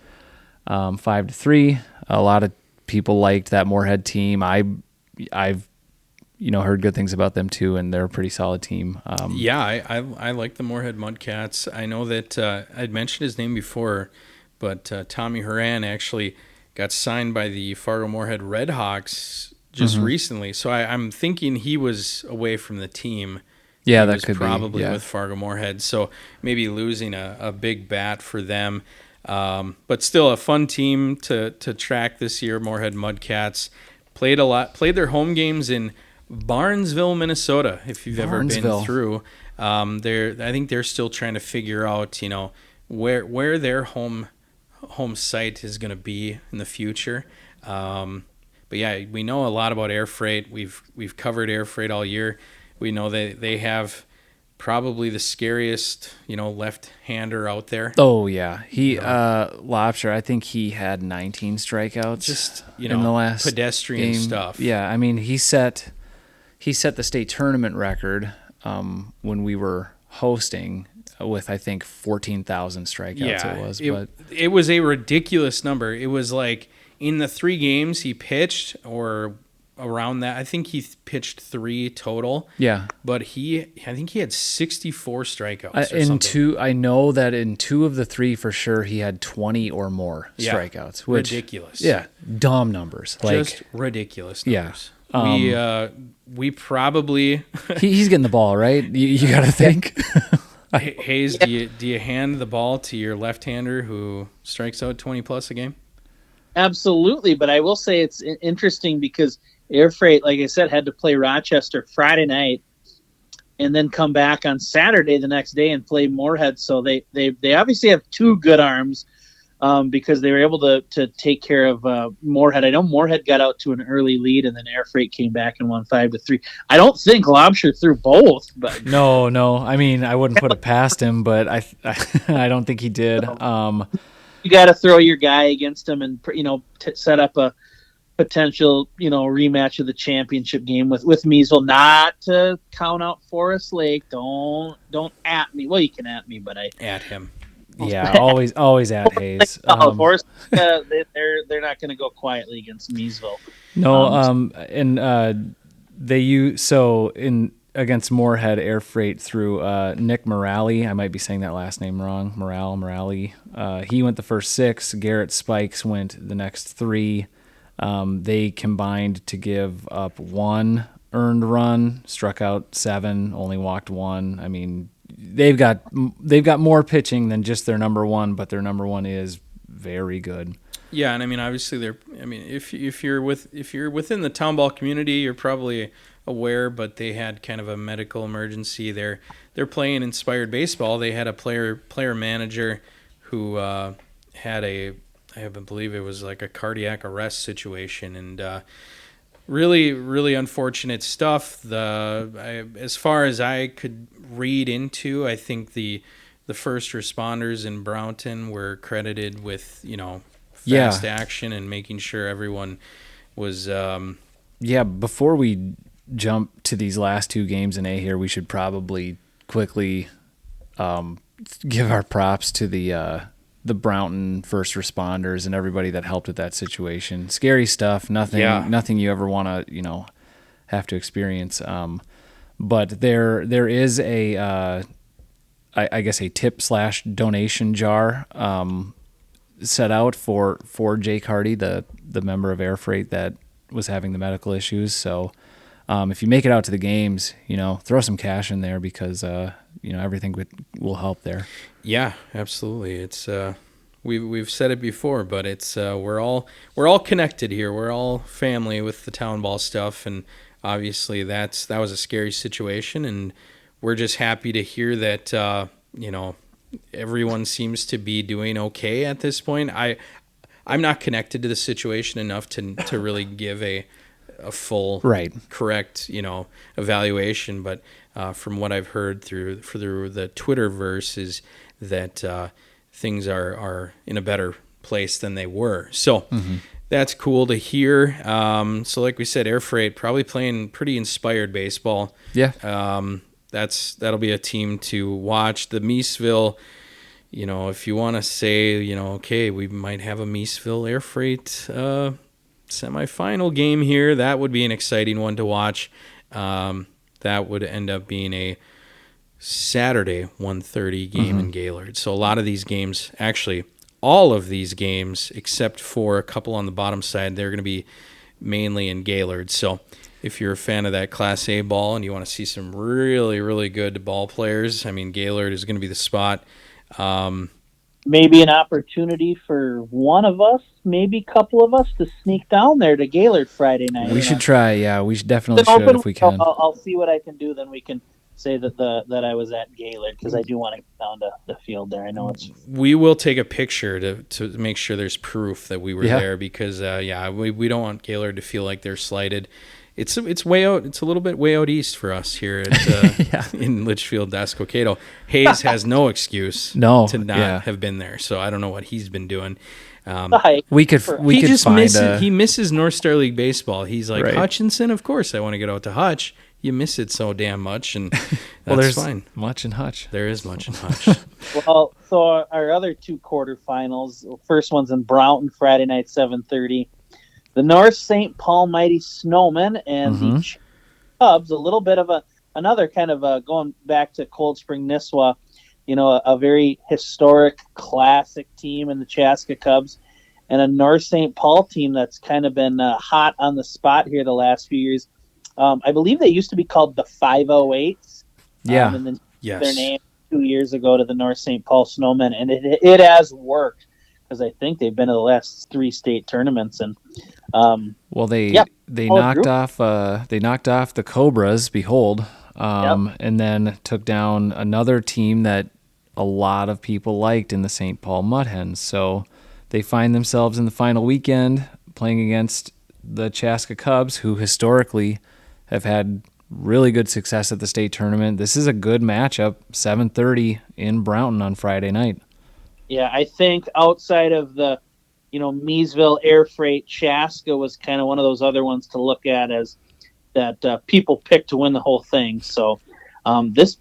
5-3. A lot of people liked that Moorhead team. I've heard good things about them too, and they're a pretty solid team. I like the Moorhead Mudcats. I know that I'd mentioned his name before, but Tommy Horan actually got signed by the Fargo Moorhead Redhawks just recently. So I'm thinking he was away from the team. Yeah, He that was could probably be. Yeah. with Fargo Moorhead. So maybe losing a big bat for them. But still a fun team to track this year. Moorhead Mudcats played their home games in Barnesville, Minnesota. If you've ever been through, I think they're still trying to figure out, where their home site is going to be in the future. But yeah, we know a lot about Air Freight. We've covered Air Freight all year. We know they have probably the scariest, left-hander out there. Oh yeah, Lobster. I think he had 19 strikeouts. Just in the last pedestrian game. stuff. Yeah, I mean he set the state tournament record when we were hosting with, I think, 14,000 strikeouts it was. But it was a ridiculous number. It was like in the 3 games he pitched, or around that. I think he pitched 3 total. yeah. But I think he had 64 strikeouts or something. I know that in 2 of the 3 for sure he had 20 or more strikeouts, which ridiculous. Yeah, dumb numbers. Just ridiculous Yeah. numbers. We probably he's getting the ball, right? You got to think. Hayes, do you hand the ball to your left-hander who strikes out 20 plus a game? Absolutely, but I will say it's interesting because Air Freight, like I said, had to play Rochester Friday night and then come back on Saturday the next day and play Moorhead. So they obviously have 2 good arms because they were able to take care of Moorhead. I know Moorhead got out to an early lead, and then Air Freight came back and won 5-3. I don't think Lobsher threw both, but No. I mean, I wouldn't put it past him, but I don't think he did. You got to throw your guy against him and set up a potential rematch of the championship game with Measville. Not to count out Forest Lake. Don't at me. Well, you can at me, but I At him. Yeah, always at Hayes. Forest, they're not going to go quietly against Measville. No, against Moorhead, Air Freight through Nick Morale. I might be saying that last name wrong. Morale. He went the first 6. Garrett Spikes went the next 3. They combined to give up 1 earned run, struck out 7, only walked 1. I mean, they've got more pitching than just their number 1, but their number 1 is very good. Yeah, and I mean, obviously, if you're within the town ball community, you're probably aware, but they had kind of a medical emergency. They're playing inspired baseball. They had a player manager who had I believe it was like a cardiac arrest situation, and really, really unfortunate stuff. As far as I could read into, I think the first responders in Brownton were credited with fast action and making sure everyone was. Before we jump to these last 2 games in A here, we should probably quickly give our props to the Brownton first responders and everybody that helped with that situation. Scary stuff. Nothing you ever want to have to experience. But there is I guess a tip/donation jar set out for Jake Hardy, the member of Air Freight that was having the medical issues. So if you make it out to the games, throw some cash in there because everything will help there. Yeah, absolutely. It's we've said it before, but it's we're all connected here. We're all family with the town ball stuff, and obviously that was a scary situation, and we're just happy to hear that everyone seems to be doing okay at this point. I'm not connected to the situation enough to really give a full correct evaluation, but from what I've heard through the Twitterverse is that things are in a better place than they were. So that's cool to hear. So like we said, Air Freight probably playing pretty inspired baseball. Yeah. That'll be a team to watch. The Measville, if you want to say, okay, we might have a Measville Air Freight semifinal game here, that would be an exciting one to watch. That would end up being a Saturday 1:30 game in Gaylord. So a lot of these games, actually all of these games except for a couple on the bottom side, they're going to be mainly in Gaylord. So if you're a fan of that Class A ball and you want to see some really, really good ball players, I mean, Gaylord is going to be the spot. Maybe an opportunity for one of us, maybe a couple of us, to sneak down there to Gaylord Friday night. We should try. Yeah, we definitely It's an should open if we window. can. I'll see what I can do. Then we can say that I was at Gaylord because I do want to get down to the field there. I know it's. We will take a picture to make sure there's proof that we were there because we don't want Gaylord to feel like they're slighted. It's way out. It's a little bit way out east for us here at, in Litchfield, Dasko-Kato. Hayes has no excuse to not have been there. So I don't know what he's been doing. We could He misses North Star League baseball. He's like, Hutchinson, of course I want to get out to Hutch. you miss it so damn much, and that's Well, there's fine. much in Hutch. There is much in Hutch. Well, so our other two quarterfinals, first one's in Brownton, Friday night, 7:30. The North St. Paul Mighty Snowmen and the Cubs, a little bit of another kind of going back to Cold Spring Nisswa, a very historic, classic team in the Chaska Cubs, and a North St. Paul team that's kind of been hot on the spot here the last few years. I believe they used to be called the 508s. Yeah. And then Yes. their name 2 years ago to the North St. Paul Snowmen, and it has worked because I think they've been to the last 3 state tournaments, and Well, they Yep. they All knocked group. off the Cobras, Behold, and then took down another team that a lot of people liked in the St. Paul Mudhens. So they find themselves in the final weekend playing against the Chaska Cubs, who historically have had really good success at the state tournament. This is a good matchup, 7:30 in Brownton on Friday night. yeah, I think outside of the Meesville Air Freight, Chaska was kind of one of those other ones to look at as that people picked to win the whole thing. So this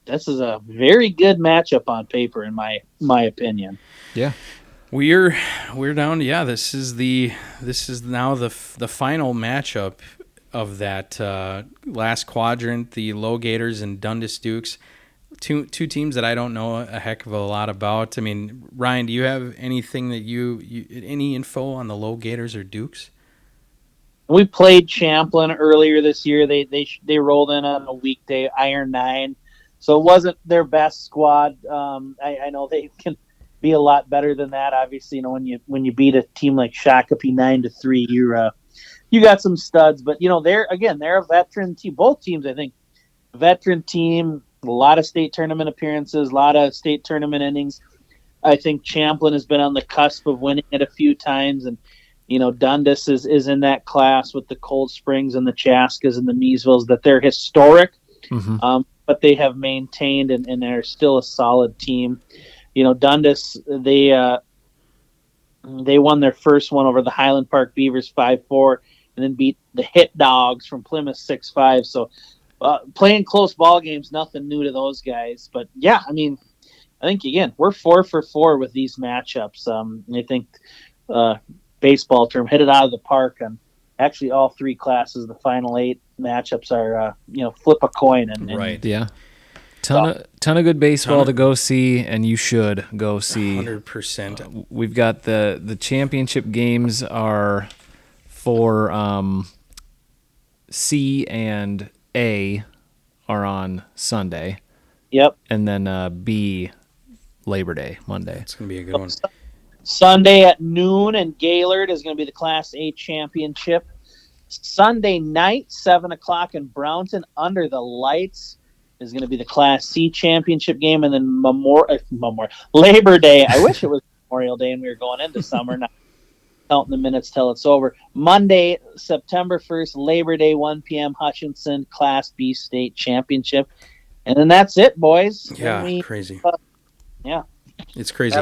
is a very good matchup on paper in my opinion. Yeah. We're down. Yeah, this is now the final matchup of that last quadrant. The Low Gators and Dundas Dukes, two teams that I don't know a heck of a lot about. I mean, Ryan, do you have anything that you any info on the Low Gators or Dukes? We played Champlin earlier this year. They rolled in on a weekday, Iron 9, so it wasn't their best squad. I know they can be a lot better than that. Obviously, when you beat a team like Shakopee 9-3, you got some studs. But they're a veteran team. Both teams, I think, veteran team. A lot of state tournament appearances, a lot of state tournament innings. I think Champlin has been on the cusp of winning it a few times, and Dundas is in that class with the Cold Springs and the Chaskas and the Meesvilles, that they're historic, but they have maintained and they're still a solid team. Dundas, they won their first one over the Highland Park Beavers 5-4, and then beat the Hit Dogs from Plymouth 6-5. So playing close ball games, nothing new to those guys. But yeah, I think again we're 4 for 4 with these matchups. I think baseball term, hit it out of the park on actually all 3 classes. The final 8 matchups are flip a coin and Right. Yeah. Ton of good baseball to go see, and you should go see. 100%. We've got the championship games are for C and A are on Sunday, Yep. and then B Labor Day, Monday. It's gonna be a good one. Sunday at noon in Gaylord is going to be the Class A championship. Sunday night, 7 o'clock in Brownton, under the lights, is going to be the Class C championship game. And then Labor Day. I wish it was Memorial Day and we were going into summer, not counting the minutes till it's over. Monday, September 1st, Labor Day, 1 p.m., Hutchinson, Class B state championship. And then that's it, boys. Yeah, crazy. Yeah. It's crazy.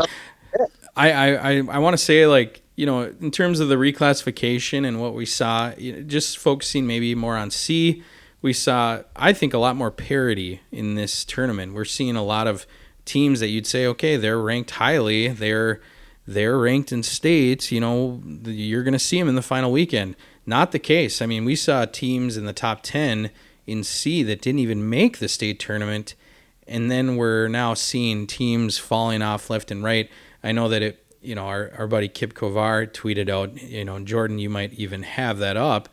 I want to say, in terms of the reclassification and what we saw, just focusing maybe more on C, we saw, I think, a lot more parity in this tournament. We're seeing a lot of teams that you'd say, okay, they're ranked highly, they're ranked in states, you're going to see them in the final weekend. Not the case. I mean, we saw teams in the top 10 in C that didn't even make the state tournament, and then we're now seeing teams falling off left and right. I know that our buddy Kip Kovar tweeted out, Jordan, you might even have that up.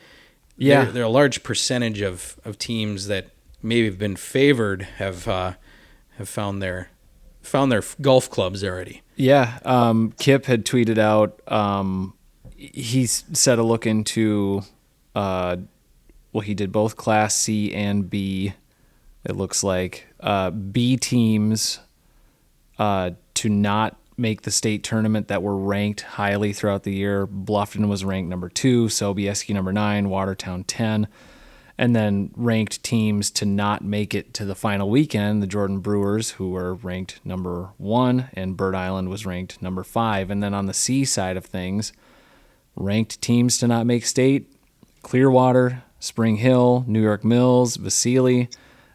Yeah. There are a large percentage of teams that maybe have been favored have found their golf clubs already. Yeah. Kip had tweeted out, he said a look into, he did both Class C and B, it looks like. B teams to not make the state tournament that were ranked highly throughout the year. Bluffton was ranked number 2, Sobieski number 9, Watertown 10. And then ranked teams to not make it to the final weekend, the Jordan Brewers, who were ranked number 1, and Bird Island was ranked number 5. And then on the C side of things, ranked teams to not make state, Clearwater, Spring Hill, New York Mills, Vasili,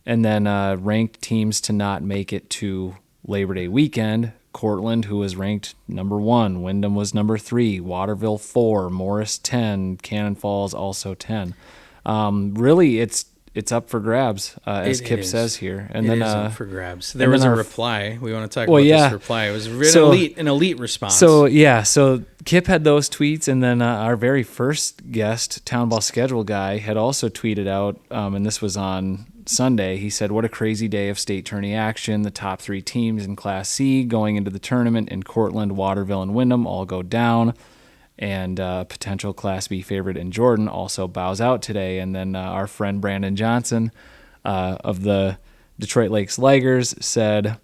and then ranked teams to not make it to Labor Day weekend. Cortland, who was ranked number 1. Wyndham was number 3. Waterville 4. Morris 10. Cannon Falls also 10. Really, it's up for grabs, as Kip says here. And it then is up for grabs. There and was then a our- reply. We want to talk about this reply. It was an elite response. So Kip had those tweets, and then our very first guest, Town Ball Schedule guy, had also tweeted out, and this was on Sunday. He said, "What a crazy day of state tourney action. The top 3 teams in Class C going into the tournament in Cortland, Waterville, and Wyndham all go down. And potential Class B favorite in Jordan also bows out today." And then our friend Brandon Johnson of the Detroit Lakes Ligers said,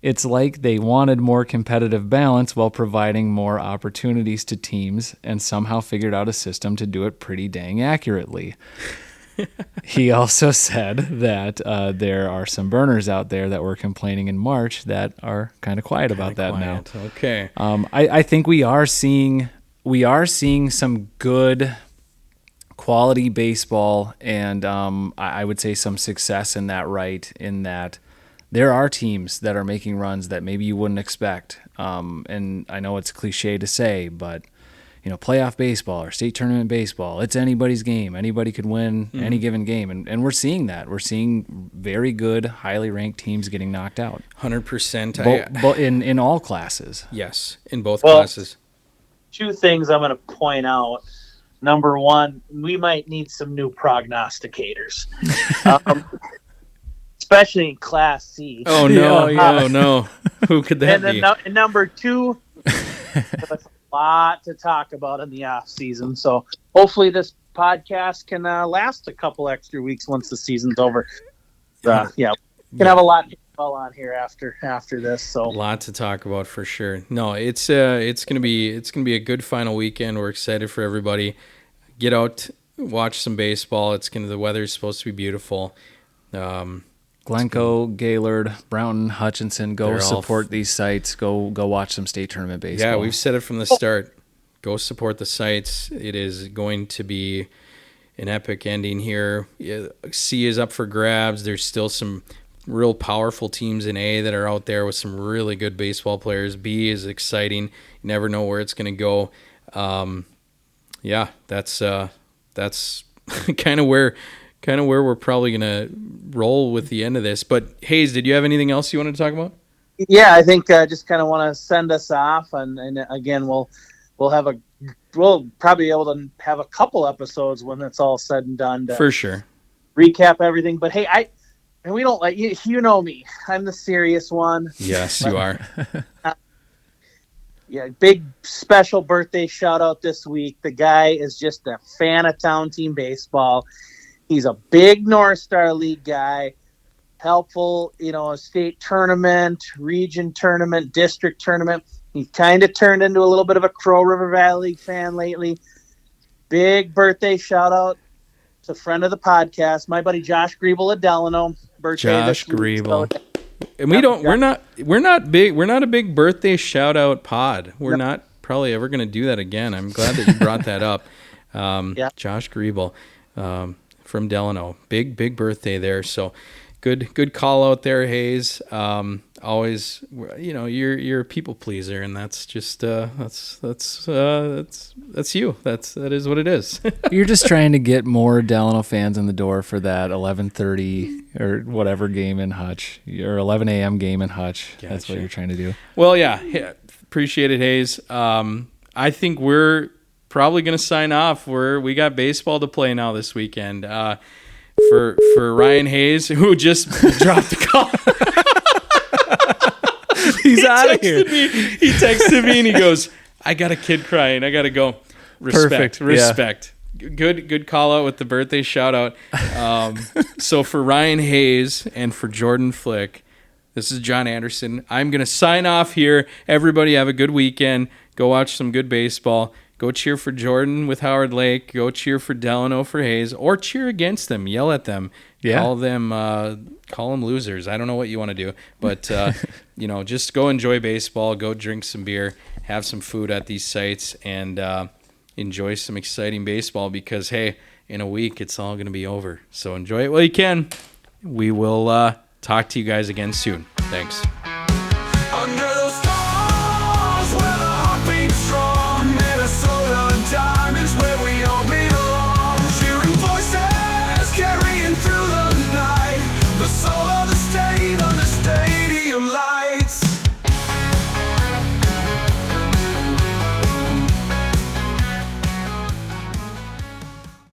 "It's like they wanted more competitive balance while providing more opportunities to teams and somehow figured out a system to do it pretty dang accurately." He also said that there are some burners out there that were complaining in March that are kind of quiet about that now. Okay. I think we are seeing some good quality baseball, and I would say some success in that. Right, in that there are teams that are making runs that maybe you wouldn't expect. And I know it's cliche to say, but playoff baseball or state tournament baseball, it's anybody's game. Anybody could win any given game, and we're seeing that. We're seeing very good, highly ranked teams getting knocked out. 100%. But in all classes. Yes, in both Well, classes. 2 things I'm going to point out. Number 1, we might need some new prognosticators, especially in Class C. Oh no! Oh no! Who could that And then be? number 2, there's a lot to talk about in the off season. So hopefully this podcast can last a couple extra weeks once the season's over. Yeah, we can have a lot to fall on here after this. So A lot to talk about for sure. No, it's gonna be a good final weekend. We're excited for everybody. Get out, watch some baseball. The weather's supposed to be beautiful. Glencoe, Gaylord, Brownton, Hutchinson, go They're all support these sites. Go watch some state tournament baseball. Yeah, we've said it from the start. Go support the sites. It is going to be an epic ending here. C is up for grabs. There's still some real powerful teams in A that are out there with some really good baseball players. B is exciting. You never know where it's going to go. That's kind of where we're probably going to roll with the end of this. But Hayes, did you have anything else you wanted to talk about? yeah, I think just kind of want to send us off, and again we'll probably be able to have a couple episodes when it's all said and done to For sure. recap everything. But hey, and we don't like you know me. I'm the serious one. Yes, you are. Yeah, big special birthday shout out this week. The guy is just a fan of Town Team Baseball. He's a big North Star League guy, helpful, state tournament, region tournament, district tournament. He kind of turned into a little bit of a Crow River Valley fan lately. Big birthday shout out to friend of the podcast, my buddy Josh Griebel at Delano. Birthday Josh this week, Griebel. so- And we're not a big birthday shout out pod. We're not probably ever going to do that again. I'm glad that you brought that up. Yeah. Josh Griebel from Delano. Big birthday there. So good call out there, Hayes. Always, you're a people pleaser, and that's just that's you. That is what it is. You're just trying to get more Delano fans in the door for that 11:30 or whatever game in Hutch, or 11 a.m. game in Hutch. That's what Gotcha. you're trying to do. Well, yeah, appreciate it, Hayes. I think we're probably going to sign off. We got baseball to play now this weekend. For Ryan Hayes, who just dropped the call. He's out of here. He texted me and he goes, "I got a kid crying. I got to go." Perfect. Respect. Good call out with the birthday shout out. So for Ryan Hayes and for Jordan Flick, this is John Anderson. I'm going to sign off here. Everybody have a good weekend. Go watch some good baseball. Go cheer for Jordan with Howard Lake. Go cheer for Delano for Hayes, or cheer against them. Yell at them. Yeah. Call them losers. I don't know what you want to do, but just go enjoy baseball. Go drink some beer. Have some food at these sites, and enjoy some exciting baseball. Because hey, in a week, it's all going to be over. So enjoy it while you can. We will talk to you guys again soon. Thanks.